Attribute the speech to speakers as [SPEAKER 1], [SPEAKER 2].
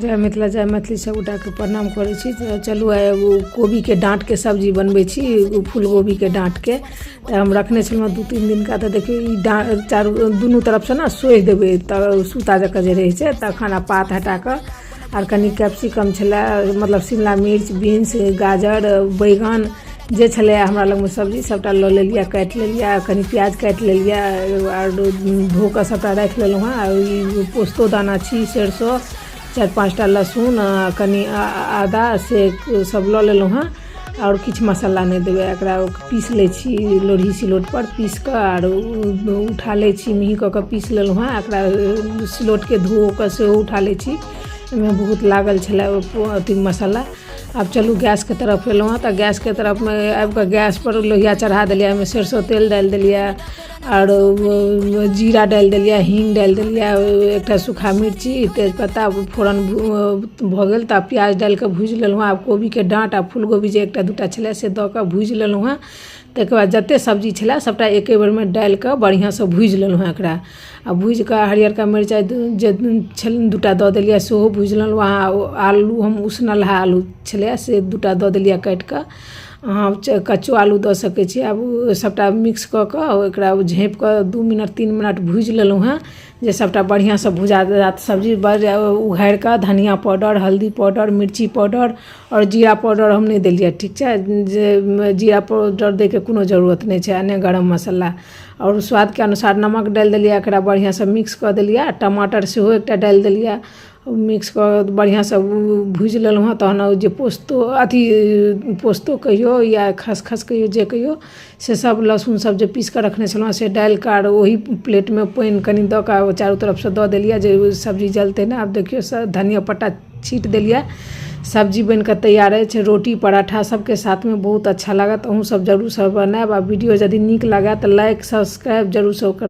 [SPEAKER 1] जय मिथिला जय मैथिली सबगोटा के प्रणाम करै छी। तो चलू आइ वो कोबी के डाँट के सब्जी बनबै छी, फूल गोभी के डाँट के। तो हम रखने छलहुँ 2-3 दिन का। तो देखियो ई डाँट चारू दुनू तरफ से ना सोहि देबै तऽ सूता जकाँ जे रहै छै, तखन पात हटा कऽ आर कनि कैप्सिकम छलै, मतलब शिमला मिर्च, बीन्स, गाजर, बैगन जे छलै हमरा लगमे सब्जी सबटा लऽ लेलिए, काटि लेलिए। कनि प्याज काटि लेलिए आर धो कऽ सबटा राखि लेलहुँ हँ। आ ई पोस्तो दाना छी, सरिसो, 4-5 टा लहसुन, कनि आदा से सब लऽ लेलहुँ हँ। और किछु मसाला नहीं देबै, एकरा पीस लै छी लोढ़ी सिलौट पर, पीस कऽ आर उठा लै छी, मिही कऽ कऽ पीस लेलहुँ हँ। एकरा सिलौट के धो कऽ सेहो उठा लै छी, एहिमे बहुत लागल छलै अथी मसाला। अब चलू गैस के तरफ एलहुँ हँ। तऽ गैस के तरफ में आबि कऽ गैस पर लोहिया चढ़ा देलिए, एहिमे सरसों तेल डालि देलिए और जीरा डालि देलिए, हींग डालि देलिए, एकटा सूखा मिर्ची, तेजपत्ता फोरन भऽ गेल। तऽ प्याज डालि कऽ भूजि लेलहुँ। आब कोबी के डाँट आ फूल गोभी जे 1-2 छलै से दऽ कऽ भूजि लेलहुँ हँ। ताहिके बाद जते सब्जी छलै सबटा एके बेर में डालि कऽ बढ़िआँ से भूजि लेलहुँ हँ एकरा। आ भूजि कऽ हरियरका मिरचाइ जे छल 2टा दऽ देलिए, सेहो भूजि लेलहुँ। अहाँ आलू हम उसनलहा आलू छलै से 2टा दऽ देलिए काटि कऽ। अहाँ कच्चो आलू दऽ सकै छी। आब सबटा मिक्स कऽ कऽ एकरा झाँपि कऽ 2 मिनट 3 मिनट भूजि लेलहुँ हँ। जे सबटा बढ़िआँ से भुजा जात सब्जी, उघारि कऽ धनिया पाउडर, हल्दी पाउडर, मिर्ची पाउडर और जीरा पाउडर हम नहीं देलिए, ठीक छै। जे जीरा पाउडर दै के कोनो जरूरत नहीं छै, ने गरम मसाला। और स्वाद के अनुसार नमक डालि देलिए, एकरा बढ़िआँ से मिक्स कऽ देलिए। टमाटर सेहो एकटा डालि देलिए, मिक्स कऽ बढ़िआँ से भूजि लेलहुँ हँ। तहन जे पोस्तो कहियो या खसखस कहियो जे कहियो, से सब लहसुन सब जे पीस कऽ रखने छलहुँ से डालि कऽ आर ओही प्लेट में पानि कनि दऽ कऽ चारू तरफ से दऽ देलिए जे सब्जी जलतै ना। आब देखियो धनिया पत्ता छीट देलिए, सब्जी बन कऽ तैयार अछि। रोटी पराठा सबके साथ में बहुत अच्छा लागत। अहूँ सब जरूर सब बनाएब। आ वीडियो यदि नीक लागत तऽ लाइक सब्सक्राइब जरूर सब कर।